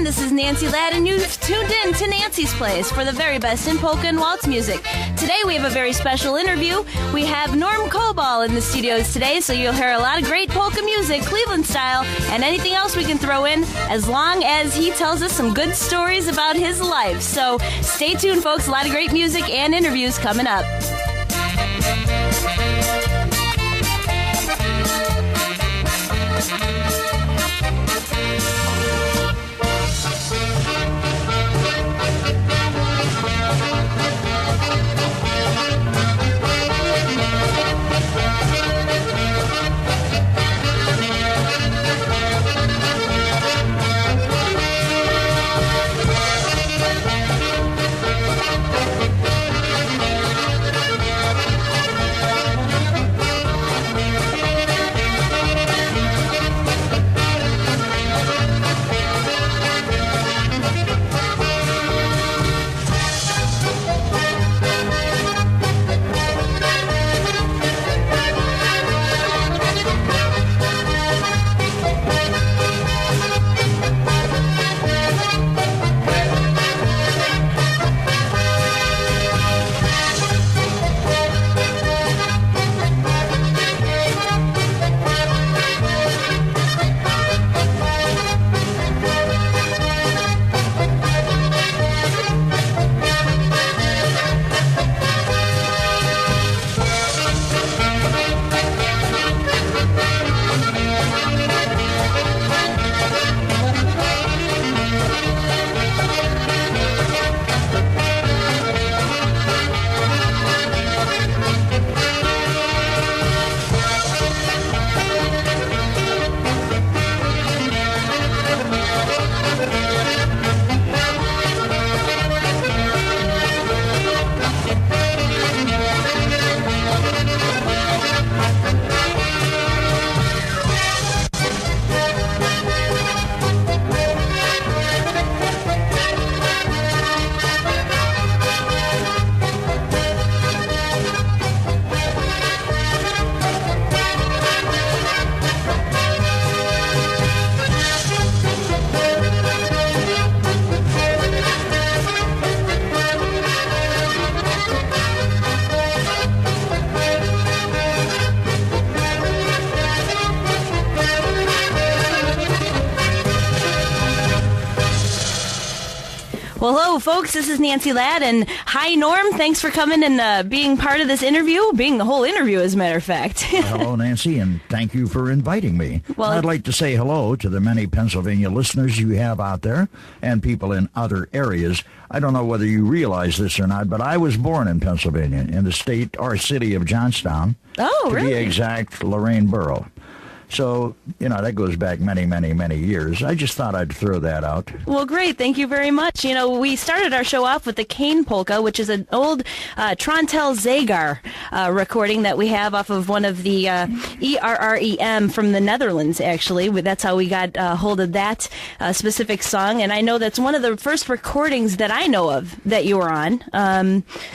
This is Nancy Hlad, and you've tuned in to Nancy's Place for the very best in polka and waltz music. Today we have a very special interview. We have Norm Kobal in the studios today, so you'll hear a lot of great polka music, Cleveland style, and anything else we can throw in, as long as he tells us some good stories about his life. So stay tuned, folks. A lot of great music and interviews coming up. Well, hello, folks. This is Nancy Hlad, and hi, Norm. Thanks for coming and being part of this interview, being the whole interview, as a matter of fact. Hello, Nancy, and thank you for inviting me. Well, I'd like to say hello to the many Pennsylvania listeners you have out there and people in other areas. I don't know whether you realize this or not, but I was born in Pennsylvania, in the state or city of Johnstown. Oh, really? To be exact, Lorraine Borough. So, that goes back many, many, many years. I just thought I'd throw that out. Well, great. Thank you very much. We started our show off with the Cane Polka, which is an old Trontel Zagar recording that we have off of one of the ERREM from the Netherlands, actually. That's how we got hold of that specific song. And I know that's one of the first recordings that I know of that you were on.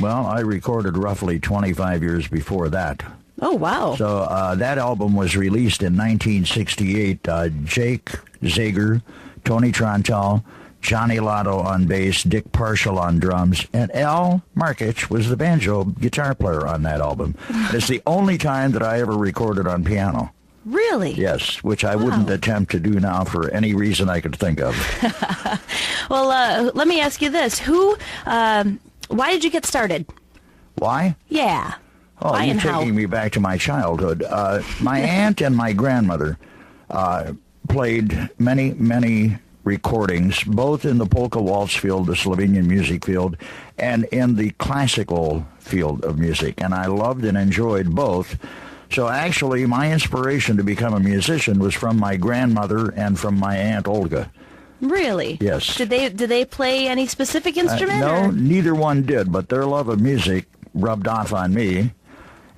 Well, I recorded roughly 25 years before that. Oh, wow. So that album was released in 1968. Jake Zager, Tony Trontel, Johnny Lotto on bass, Dick Partial on drums, and Al Markich was the banjo guitar player on that album. It's the only time that I ever recorded on piano. Really? Yes, which I wouldn't attempt to do now for any reason I could think of. Well, let me ask you this. Why did you get started? Why? Yeah. Oh, Why you're and taking how? me back to my childhood. My aunt and my grandmother played many, many recordings, both in the polka waltz field, the Slovenian music field, and in the classical field of music. And I loved and enjoyed both. So actually, my inspiration to become a musician was from my grandmother and from my Aunt Olga. Really? Yes. Did they play any specific instrument? No, or? neither one did, but their love of music rubbed off on me.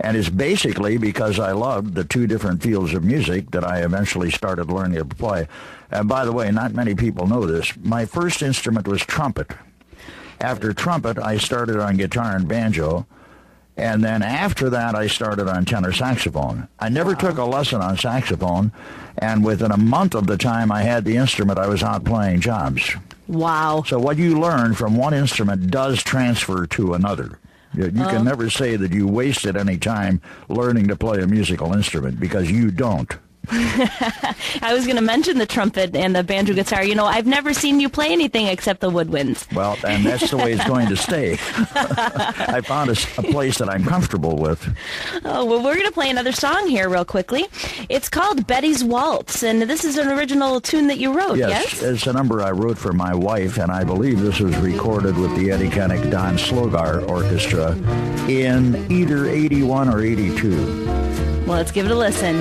And it's basically because I loved the two different fields of music that I eventually started learning to play. And by the way, not many people know this. My first instrument was trumpet. After trumpet, I started on guitar and banjo. And then after that, I started on tenor saxophone. I never took a lesson on saxophone, and within a month of the time I had the instrument, I was out playing jobs. Wow. So what you learn from one instrument does transfer to another. You can never say that you wasted any time learning to play a musical instrument, because you don't. I was going to mention the trumpet and the banjo guitar. You know, I've never seen you play anything except the woodwinds. Well, and that's the way it's going to stay. I found a place that I'm comfortable with. Oh, well, we're going to play another song here real quickly. It's called Betty's Waltz, and this is an original tune that you wrote, yes? It's a number I wrote for my wife, and I believe this was recorded with the Eddie Kennick Don Slogar Orchestra in either 81 or 82. Well, let's give it a listen.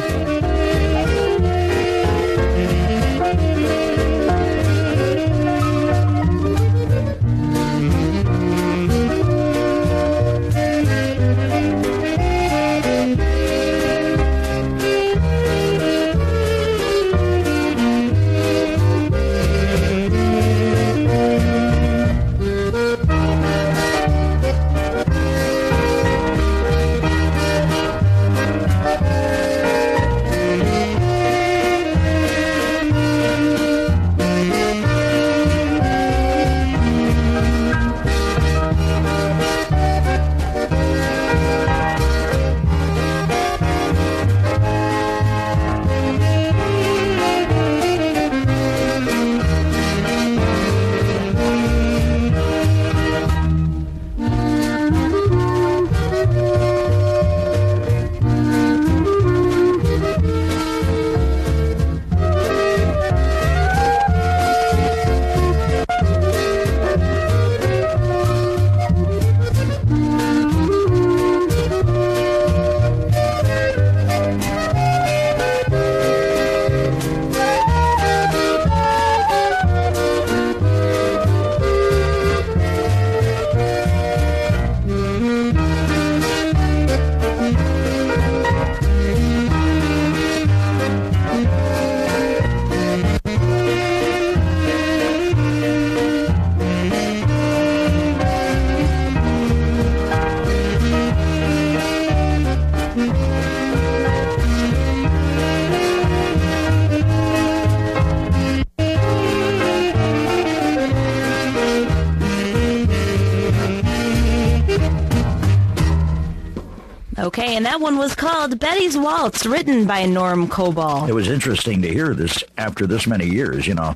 Okay, and that one was called Betty's Waltz, written by Norm Kobal. It was interesting to hear this after this many years, you know.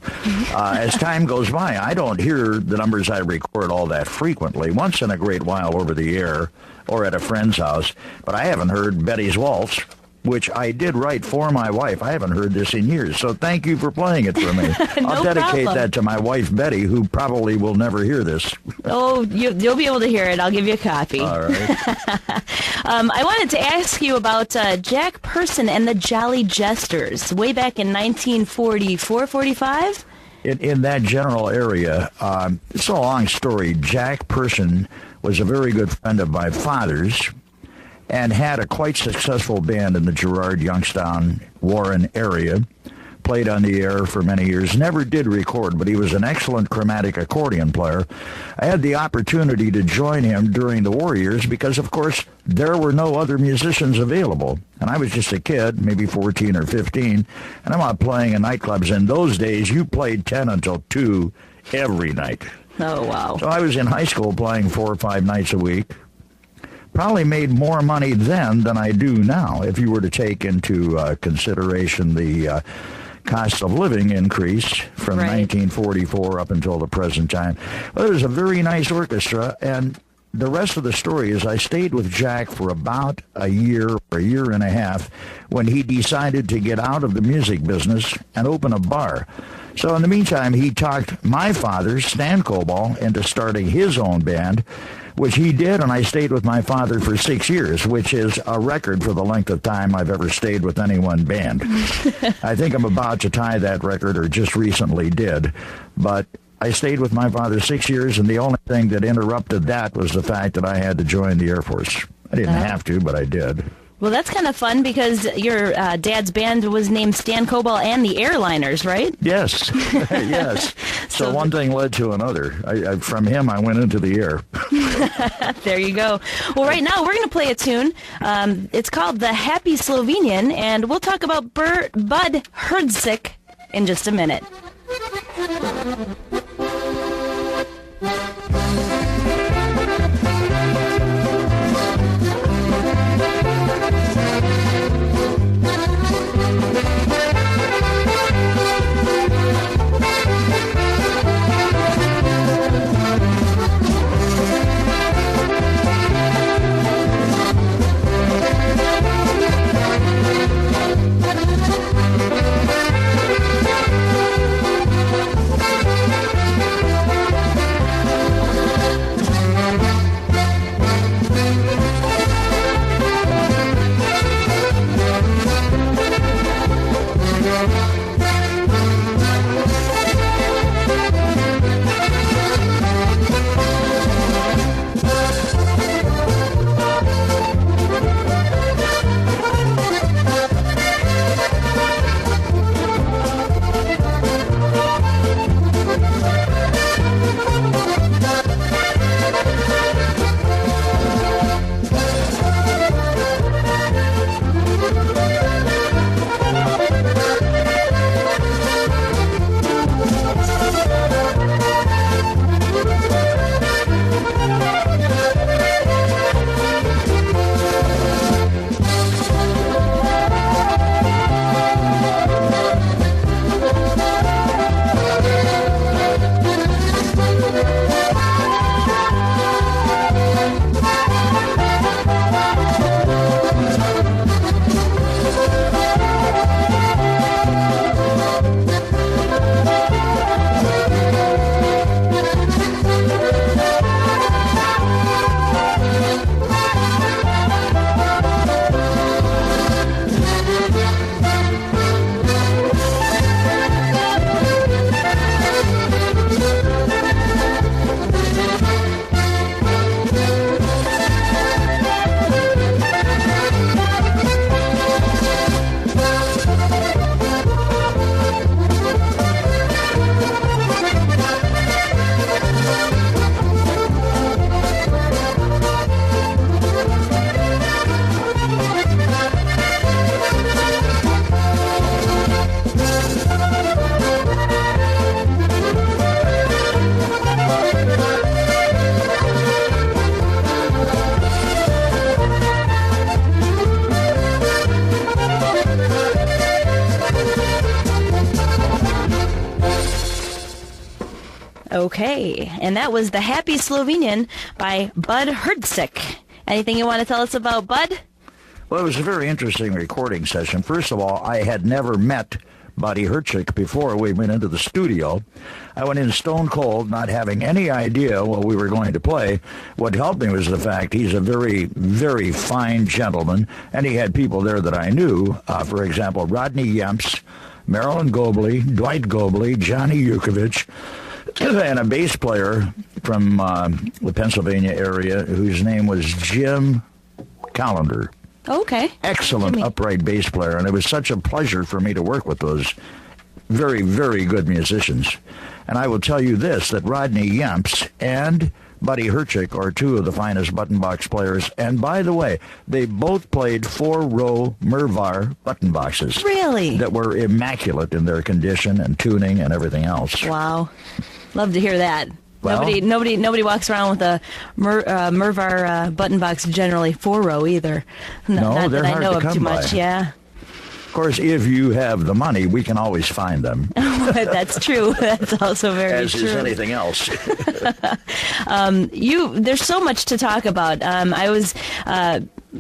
As time goes by, I don't hear the numbers I record all that frequently, once in a great while over the air or at a friend's house, but I haven't heard Betty's Waltz, which I did write for my wife. I haven't heard this in years, so thank you for playing it for me. I'll dedicate that to my wife, Betty, who probably will never hear this. Oh, you'll be able to hear it. I'll give you a copy. All right. I wanted to ask you about Jack Person and the Jolly Jesters, way back in 1944, 45? In that general area, it's a long story. Jack Person was a very good friend of my father's, and had a quite successful band in the Girard, Youngstown, Warren area. Played on the air for many years, never did record, but he was an excellent chromatic accordion player. I had the opportunity to join him during the war years because, of course, there were no other musicians available. And I was just a kid, maybe 14 or 15, and I'm out playing in nightclubs. In those days, you played 10 until 2 every night. Oh, wow. So I was in high school playing 4 or 5 nights a week. Probably made more money then than I do now, if you were to take into consideration the cost of living increase from 1944 up until the present time. Well, it was a very nice orchestra, and the rest of the story is I stayed with Jack for about a year or a year and a half when he decided to get out of the music business and open a bar. So in the meantime, he talked my father, Stan Kobal, into starting his own band, which he did, and I stayed with my father for 6 years, which is a record for the length of time I've ever stayed with any one band. I think I'm about to tie that record, or just recently did, but I stayed with my father 6 years, and the only thing that interrupted that was the fact that I had to join the Air Force. I didn't have to, but I did. Well, that's kind of fun because your dad's band was named Stan Kobal and the Airliners, right? Yes, yes. So one thing led to another. From him, I went into the air. There you go. Well, right now we're going to play a tune. It's called The Happy Slovenian, and we'll talk about Bud Hrdsik in just a minute. Okay, and that was The Happy Slovenian by Bud Hrdsik. Anything you want to tell us about Bud? Well, it was a very interesting recording session. First of all, I had never met Buddy Hrdsik before we went into the studio. I went in stone cold, not having any idea what we were going to play. What helped me was the fact he's a very, very fine gentleman, and he had people there that I knew. For example, Rodney Yemps, Marilyn Gobley, Dwight Gobley, Johnny Yukovich, and a bass player from the Pennsylvania area whose name was Jim Callender. Okay. Excellent upright bass player, and it was such a pleasure for me to work with those very, very good musicians. And I will tell you this, that Rodney Yemps and Buddy Hrdsik are two of the finest button box players. And by the way, they both played 4-row Mervar button boxes. Really? That were immaculate in their condition and tuning and everything else. Wow. Love to hear that. Well, nobody walks around with a Mervar button box generally 4-row either. Not they're that hard I know to of come too by. much. Yeah. Of course, if you have the money, we can always find them. That's true. That's also very As true. is anything else. There's so much to talk about. I was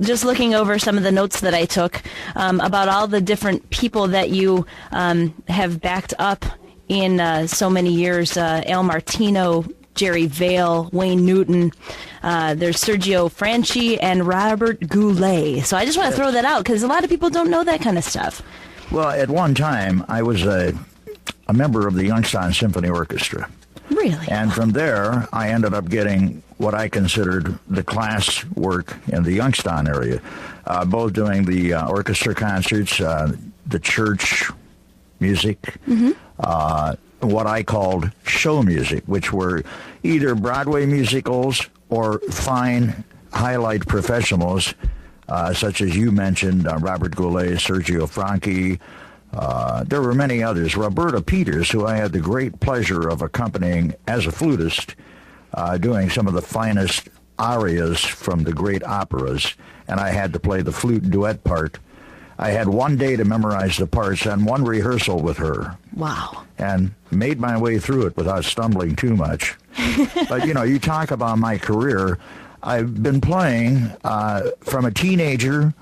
just looking over some of the notes that I took about all the different people that you have backed up in so many years. Al Martino, Jerry Vale, Wayne Newton. There's Sergio Franchi and Robert Goulet. So I just want to throw that out because a lot of people don't know that kind of stuff. Well, at one time, I was a member of the Youngstown Symphony Orchestra. Really? Really? And from there, I ended up getting what I considered the class work in the Youngstown area, both doing the orchestra concerts, the church music, what I called show music, which were either Broadway musicals or fine highlight professionals, such as you mentioned, Robert Goulet, Sergio Franchi. There were many others. Roberta Peters, who I had the great pleasure of accompanying as a flutist, doing some of the finest arias from the great operas, and I had to play the flute duet part. I had one day to memorize the parts and one rehearsal with her. Wow. And made my way through it without stumbling too much. But, you talk about my career. I've been playing from a teenager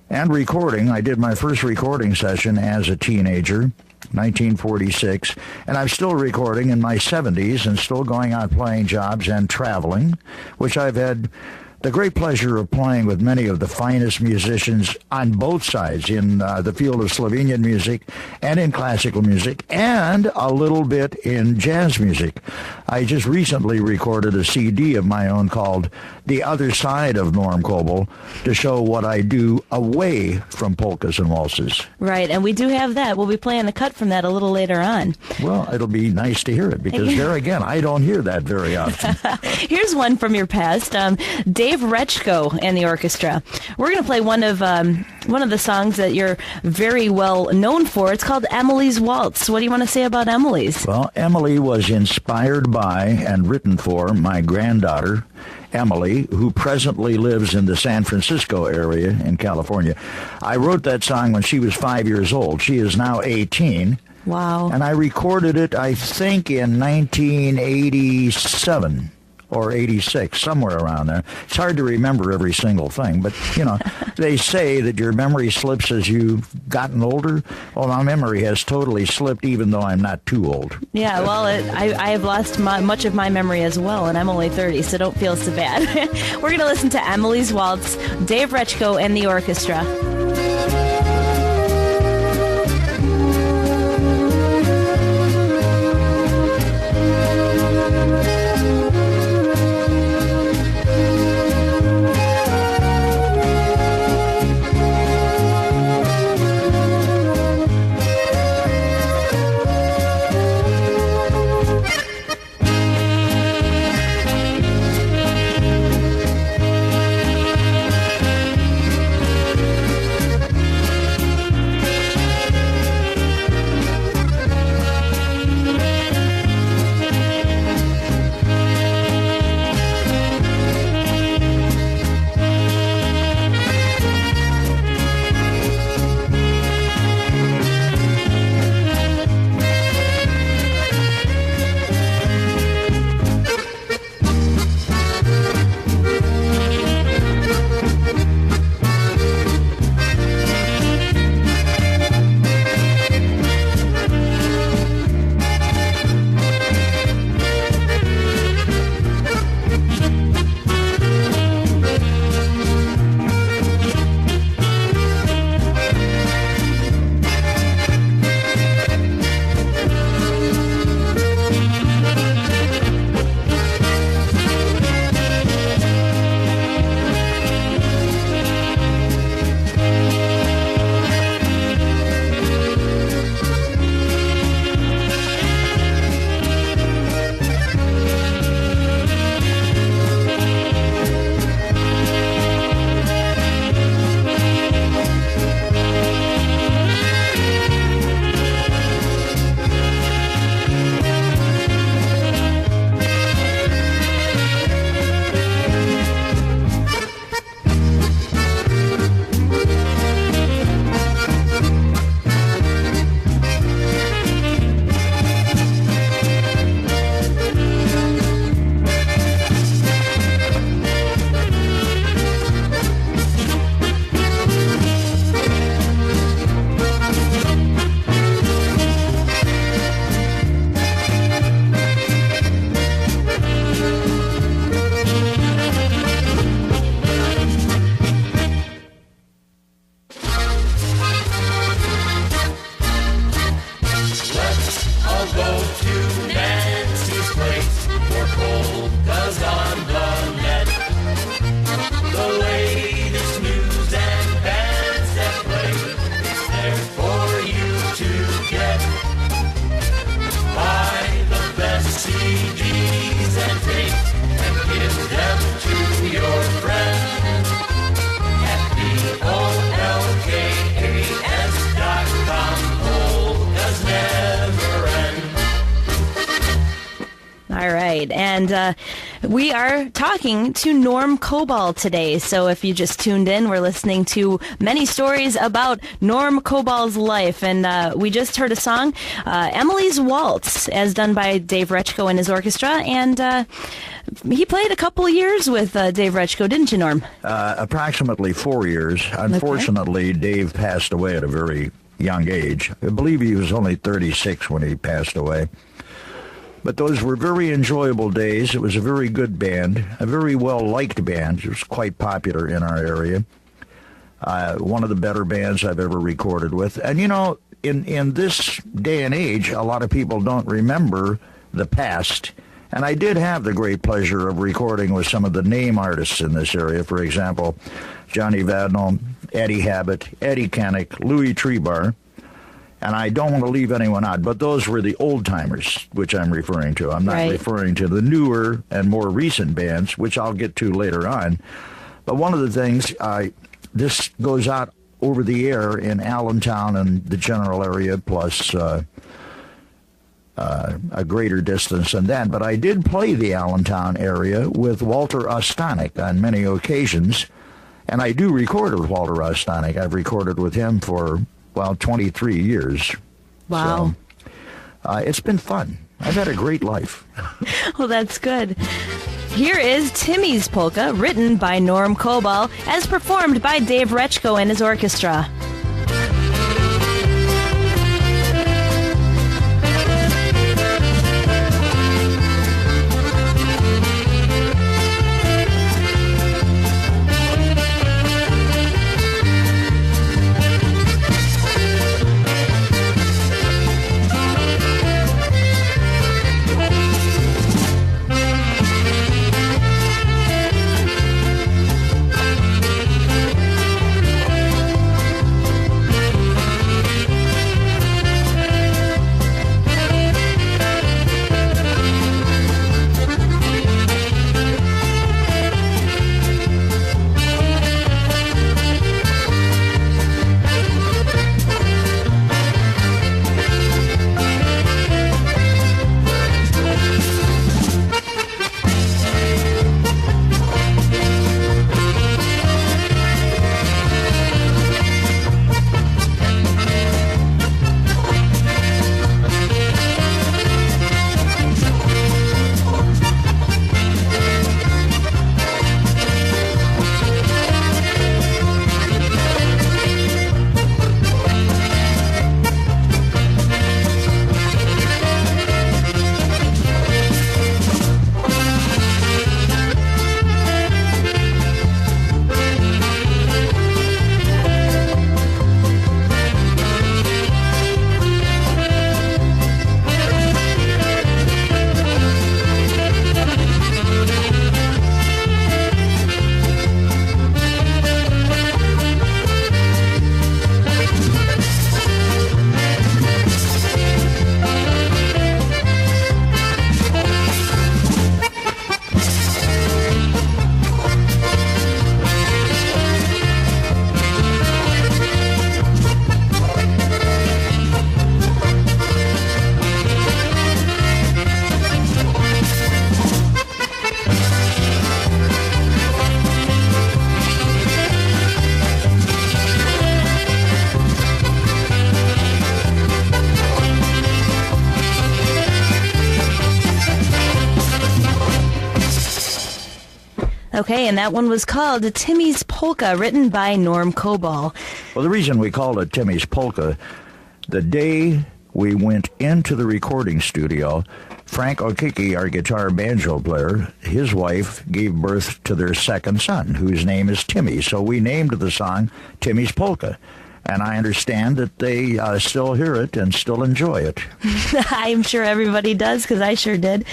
and recording. I did my first recording session as a teenager, 1946, and I'm still recording in my 70s and still going out playing jobs and traveling, which I've had the great pleasure of playing with many of the finest musicians on both sides in the field of Slovenian music and in classical music and a little bit in jazz music. I just recently recorded a CD of my own called The Other Side of Norm Kobal to show what I do away from polkas and waltzes. Right, and we do have that. We'll be playing a cut from that a little later on. Well, it'll be nice to hear it because there again, I don't hear that very often. Here's one from your past. Dave Rechko and the orchestra. We're going to play one of the songs that you're very well known for. It's called Emily's Waltz. What do you want to say about Emily's? Well, Emily was inspired by and written for my granddaughter, Emily, who presently lives in the San Francisco area in California. I wrote that song when she was 5 years old. She is now 18. Wow. And I recorded it, I think, in 1987. Or 86, somewhere around there. It's hard to remember every single thing, but, they say that your memory slips as you've gotten older. Well, my memory has totally slipped, even though I'm not too old. Yeah, well, I have lost much of my memory as well, and I'm only 30, so don't feel so bad. We're going to listen to Emily's Waltz, Dave Rechko and the orchestra. right. And we are talking to Norm Kobal today. So if you just tuned in, we're listening to many stories about Norm Kobal's life. And we just heard a song, Emily's Waltz, as done by Dave Rechko and his orchestra. And he played a couple of years with Dave Rechko, didn't you, Norm? Approximately 4 years. Unfortunately, Dave passed away at a very young age. I believe he was only 36 when he passed away. But those were very enjoyable days. It was a very good band, a very well-liked band. It was quite popular in our area. One of the better bands I've ever recorded with. And, you know, in this day and age, a lot of people don't remember the past. And I did have the great pleasure of recording with some of the name artists in this area. For example, Johnny Vadnal, Eddie Habit, Eddie Kennick, Louis Trebar. And I don't want to leave anyone out, but those were the old-timers, which I'm referring to. I'm not referring to the newer and more recent bands, which I'll get to later on. But one of the things, this goes out over the air in Allentown and the general area, plus a greater distance than that. But I did play the Allentown area with Walter Ostanek on many occasions, and I do record with Walter Ostanek. I've recorded with him for 23 years. Wow. So, it's been fun. I've had a great life. Well, that's good. Here is Timmy's Polka, written by Norm Kobal, as performed by Dave Rechko and his orchestra. Okay, and that one was called Timmy's Polka, written by Norm Kobal. Well, the reason we called it Timmy's Polka, the day we went into the recording studio, Frank Okiki, our guitar banjo player, his wife gave birth to their second son, whose name is Timmy. So we named the song Timmy's Polka. And I understand that they still hear it and still enjoy it. I'm sure everybody does, because I sure did.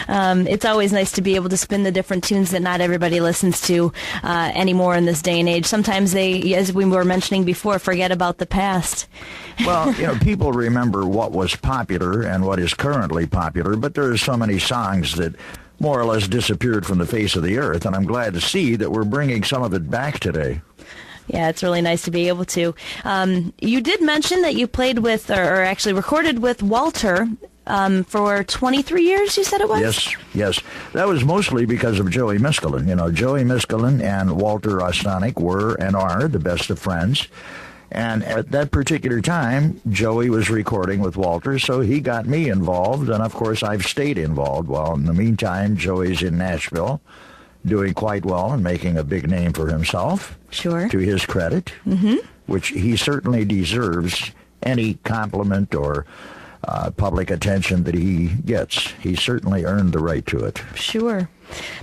It's always nice to be able to spin the different tunes that not everybody listens to anymore in this day and age. Sometimes they, as we were mentioning before, forget about the past. Well, you know, people remember what was popular and what is currently popular, but there are so many songs that more or less disappeared from the face of the earth, and I'm glad to see that we're bringing some of it back today. Yeah, it's really nice to be able to. You did mention that you played with, or actually recorded with Walter for 23 years, you said it was? Yes. That was mostly because of Joey Miskelin. You know, Joey Miskelin and Walter Ostanek were and are the best of friends. And at that particular time, Joey was recording with Walter, so he got me involved. And, of course, I've stayed involved. Well, in the meantime, Joey's in Nashville, doing quite well and making a big name for himself. Sure. To his credit, which he certainly deserves any compliment or public attention that he gets. He certainly earned the right to it. Sure.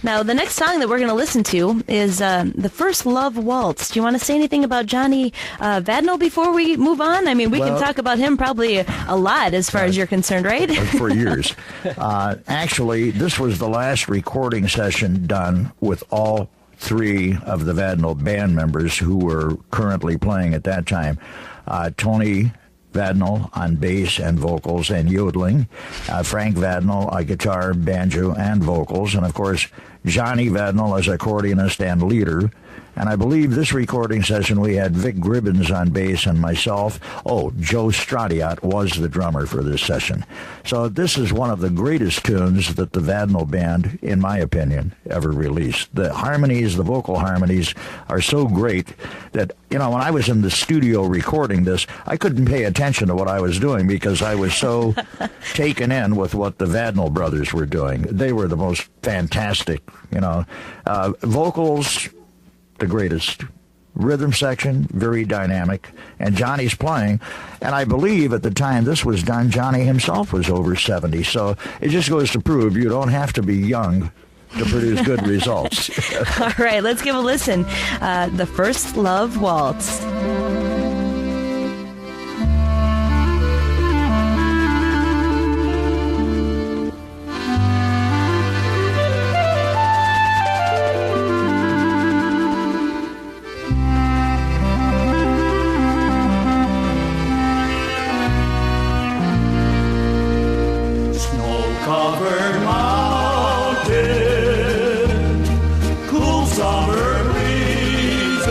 Now, the next song that we're going to listen to is the First Love Waltz. Do you want to say anything about Johnny Vadnal before we move on? I mean, we can talk about him probably a lot as far as you're concerned, right? For years. Actually, this was the last recording session done with all three of the Vadnal band members who were currently playing at that time. Tony Vadnal on bass and vocals and yodeling, Frank Vadnal on guitar, banjo, and vocals, and of course Johnny Vadnal as accordionist and leader. And I believe this recording session we had Vic Gribbins on bass and myself. Oh, Joe Stradiot was the drummer for this session. So this is one of the greatest tunes that the Vadnal band, in my opinion, ever released. The harmonies, the vocal harmonies, are so great that, you know, when I was in the studio recording this, I couldn't pay attention to what I was doing because I was so taken in with what the Vadnal brothers were doing. They were the most fantastic, you know, vocals, the greatest. Rhythm section, very dynamic. And Johnny's playing. And I believe at the time this was done, Johnny himself was over 70. So it just goes to prove you don't have to be young to produce good results. All right, let's give a listen. The First Love Waltz. Covered mountain, cool summer breezes,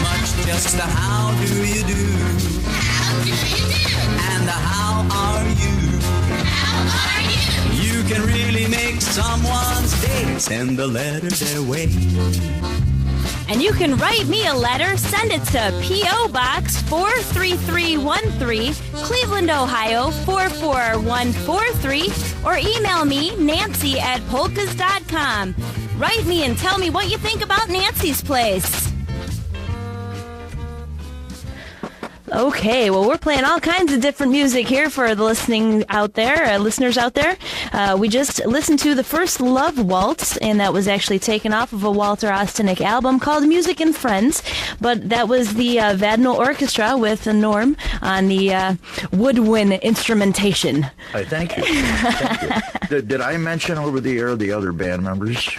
much, just the how do you do? How do you do? And the how are you? How are you? You can really make someone's day. Send a letter their way. And you can write me a letter. Send it to P.O. Box 43313, Cleveland, Ohio 44143, or email me, Nancy at polkas.com. Write me and tell me what you think about Nancy's Place. Okay, well, we're playing all kinds of different music here for the listeners out there. We just listened to the first Love Waltz, and that was actually taken off of a Walter Ostanek album called Music and Friends. But that was the Vadnal Orchestra with Norm on the woodwind instrumentation. Thank you. Thank you. Did I mention over the air the other band members?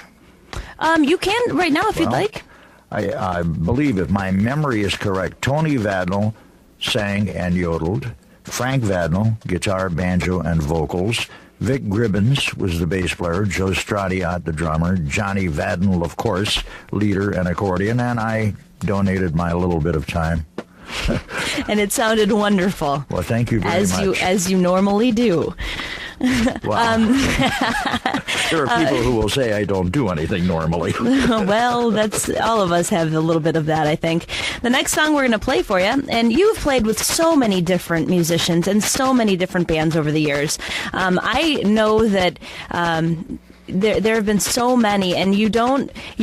You can right now if you'd like. I believe, if my memory is correct, Tony Vadnal sang and yodeled. Frank Vadnal, guitar, banjo, and vocals. Vic Gribbins was the bass player. Joe Stradiot, the drummer. Johnny Vadnal, of course, leader and accordion. And I donated my little bit of time. And it sounded wonderful. Well, thank you very much. As you normally do. Wow. There are people who will say I don't do anything normally. Well, that's all of us have a little bit of that, I think. The next song we're going to play for you, and you've played with so many different musicians and so many different bands over the years. I know that there have been so many, and you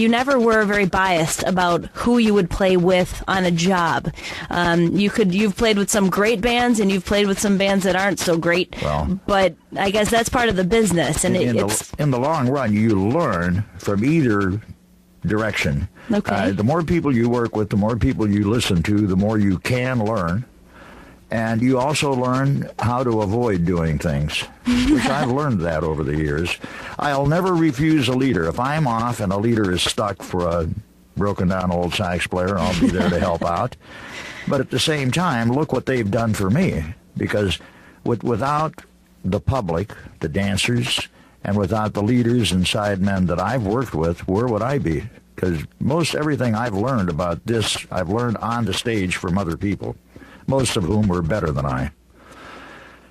never were very biased about who you would play with on a job. You've played with some great bands, and you've played with some bands that aren't so great. Well, but I guess that's part of the business, and in the long run, you learn from either direction. Okay. The more people you work with, the more people you listen to, the more you can learn. And you also learn how to avoid doing things, which I've learned that over the years. I'll never refuse a leader. If I'm off and a leader is stuck for a broken-down old sax player, I'll be there to help out. But at the same time, look what they've done for me. Because without the public, the dancers, and without the leaders and sidemen that I've worked with, where would I be? Because most everything I've learned about this, I've learned on the stage from other people, most of whom were better than I.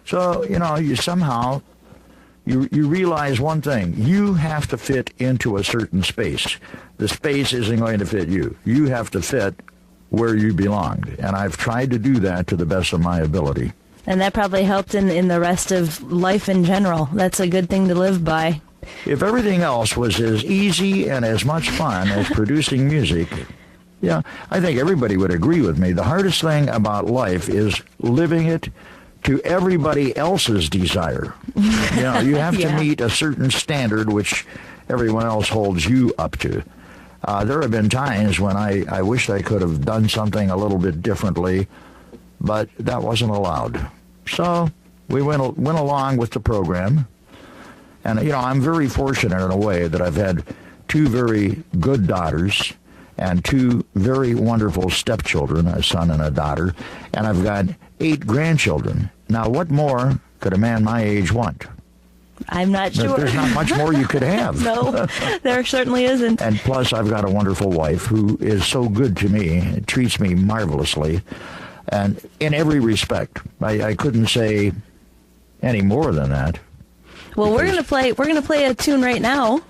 So, you somehow, you realize one thing. You have to fit into a certain space. The space isn't going to fit you. You have to fit where you belong. And I've tried to do that to the best of my ability. And that probably helped in the rest of life in general. That's a good thing to live by. If everything else was as easy and as much fun as producing music, yeah, I think everybody would agree with me. The hardest thing about life is living it to everybody else's desire. You have to meet a certain standard which everyone else holds you up to. There have been times when I wished I could have done something a little bit differently, but that wasn't allowed. So we went along with the program. And, I'm very fortunate in a way that I've had two very good daughters and two very wonderful stepchildren, a son and a daughter, and I've got 8 grandchildren. Now, what more could a man my age want? I'm not sure. There's not much more you could have. No, there certainly isn't. And plus, I've got a wonderful wife who is so good to me, treats me marvelously, and in every respect. I couldn't say any more than that. Well, we're gonna play a tune right now.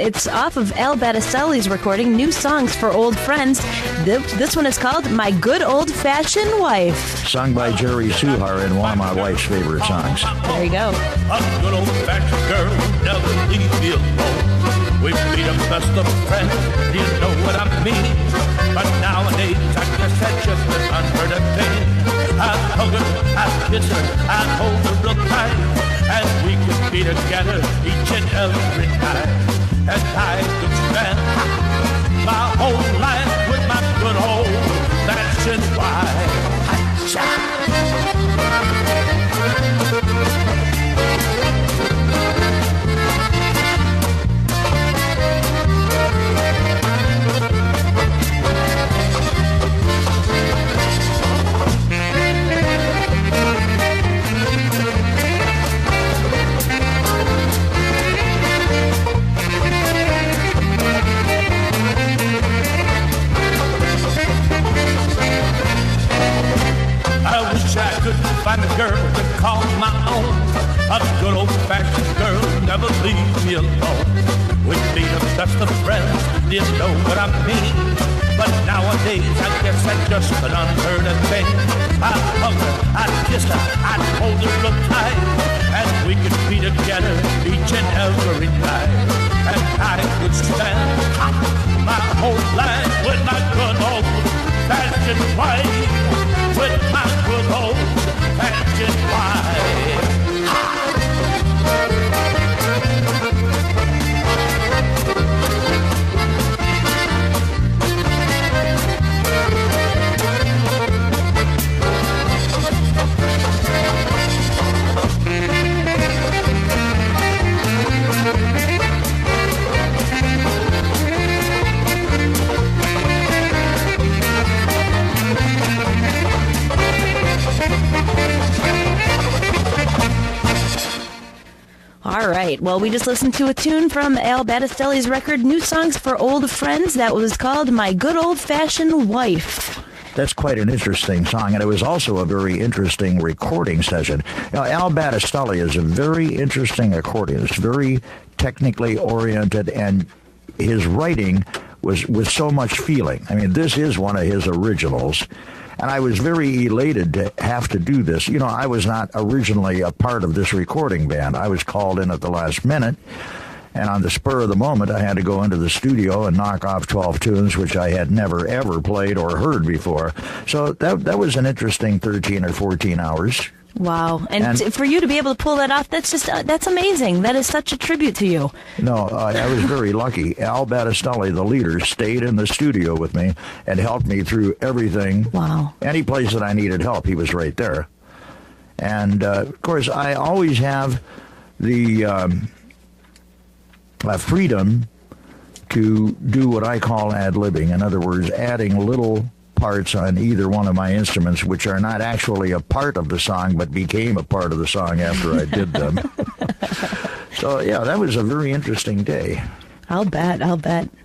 It's off of Al Battistelli's recording, New Songs for Old Friends. This one is called My Good Old Fashioned Wife. Sung by Jerry Suhar in one of my wife's favorite songs. There you go. A good old fashioned girl never leaves me alone. We be the best of friends, you know what I mean. But nowadays I guess that's just an unheard of thing. I hug her, I kiss her, I hold her real tight, and we could be together each and every night. And I could spend my whole life with my good old fashioned wife. me alone. We'd be the best of friends, do you know what I mean? But nowadays, I guess that's just an unheard of thing. I'd hug her, I'd kiss her, I'd hold her real tight, and we could be together each and every night. And I would stand my whole life with my good old-fashioned wife, with my good old-fashioned wife. All right. Well, we just listened to a tune from Al Battistelli's record, New Songs for Old Friends, that was called My Good Old-Fashioned Wife. That's quite an interesting song, and it was also a very interesting recording session. Now, Al Battistelli is a very interesting accordionist, very technically oriented, and his writing was with so much feeling. I mean, this is one of his originals, and I was very elated to have to do this. You know, I was not originally a part of this recording band. I was called in at the last minute, and on the spur of the moment, I had to go into the studio and knock off 12 tunes, which I had never, ever played or heard before. So that was an interesting 13 or 14 hours. Wow. And for you to be able to pull that off, that's amazing. That is such a tribute to you. No, I was very lucky. Al Battistelli, the leader, stayed in the studio with me and helped me through everything. Wow. Any place that I needed help, he was right there. And, of course, I always have the freedom to do what I call ad-libbing. In other words, adding little parts on either one of my instruments, which are not actually a part of the song, but became a part of the song after I did them. So, yeah, that was a very interesting day. I'll bet.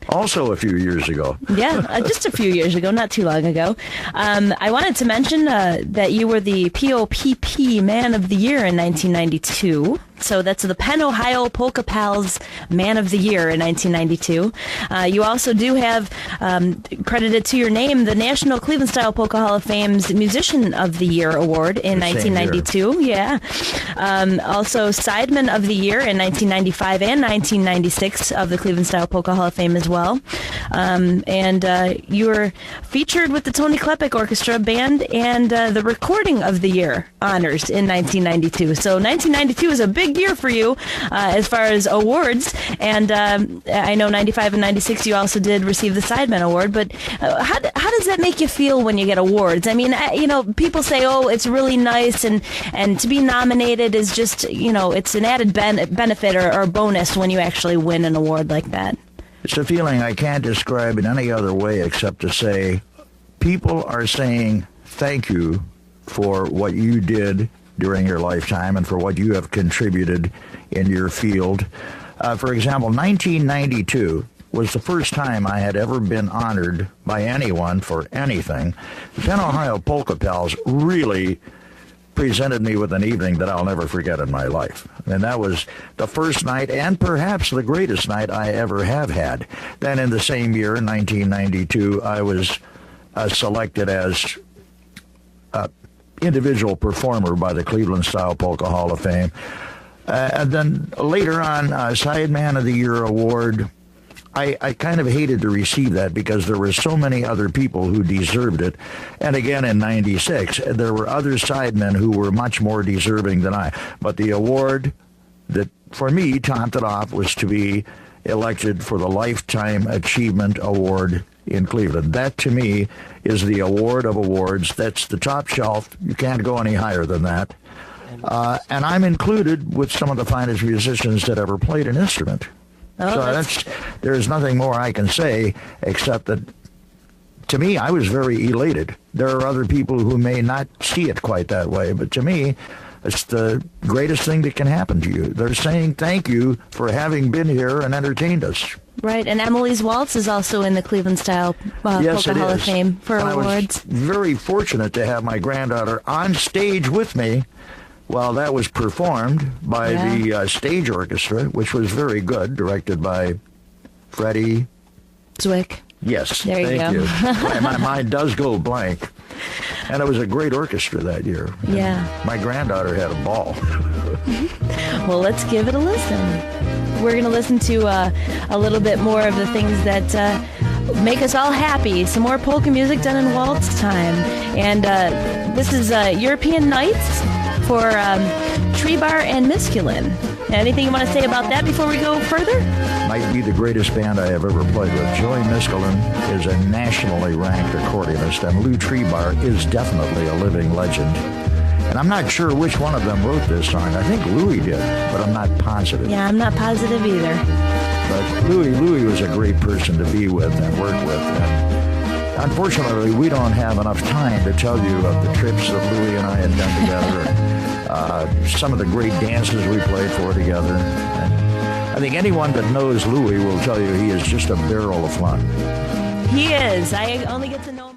Also a few years ago. Yeah, just a few years ago, not too long ago. I wanted to mention that you were the POPP Man of the Year in 1992. So that's the Penn, Ohio Polka Pals Man of the Year in 1992. You also do have credited to your name the National Cleveland Style Polka Hall of Fame's Musician of the Year Award in 1992. Yeah. Also Sideman of the Year in 1995 and 1996 of the Cleveland Style Polka Hall of Fame as well. And you were featured with the Tony Klepek Orchestra Band and the Recording of the Year honors in 1992. So 1992 is a big year for you as far as awards, and I know 95 and 96 you also did receive the Sideman Award, but how does that make you feel when you get awards? I mean, people say, oh, it's really nice, and to be nominated is just, it's an added benefit or bonus when you actually win an award like that. It's a feeling I can't describe in any other way except to say people are saying thank you for what you did during your lifetime and for what you have contributed in your field. For example, 1992 was the first time I had ever been honored by anyone for anything. The Penn, Ohio Polka Pals really presented me with an evening that I'll never forget in my life. And that was the first night and perhaps the greatest night I ever have had. Then in the same year, 1992, I was selected as individual performer by the Cleveland Style Polka Hall of Fame. And then later on, Sideman of the Year award. I kind of hated to receive that because there were so many other people who deserved it. And again, in 96, there were other sidemen who were much more deserving than I. But the award that, for me, topped it off was to be elected for the Lifetime Achievement Award in Cleveland. That, to me, is the award of awards. That's the top shelf. You can't go any higher than that. And I'm included with some of the finest musicians that ever played an instrument. Oh, so there's nothing more I can say except that, to me, I was very elated. There are other people who may not see it quite that way, but to me, it's the greatest thing that can happen to you. They're saying thank you for having been here and entertained us. Right, and Emily's Waltz is also in the Cleveland Style Polka Hall of Fame for awards. I was very fortunate to have my granddaughter on stage with me Well, that was performed by the stage orchestra, which was very good, directed by Freddie Zwick. Yes, There you thank go. you. My mind does go blank. And it was a great orchestra that year. Yeah. My granddaughter had a ball. Well, let's give it a listen. We're going to listen to a little bit more of the things that make us all happy. Some more polka music done in waltz time. And this is European Nights for Tree Bar and Misculin. Anything you want to say about that before we go further? Might be the greatest band I have ever played with. Joey Misculin is a nationally ranked accordionist, and Lou Treebar is definitely a living legend. And I'm not sure which one of them wrote this song. I think Louis did, but I'm not positive. Yeah, I'm not positive either. But Louis was a great person to be with and work with. And unfortunately, we don't have enough time to tell you of the trips that Louis and I had done together. Some of the great dances we played for together. And I think anyone that knows Louis will tell you he is just a barrel of fun. He is. I only get to know him.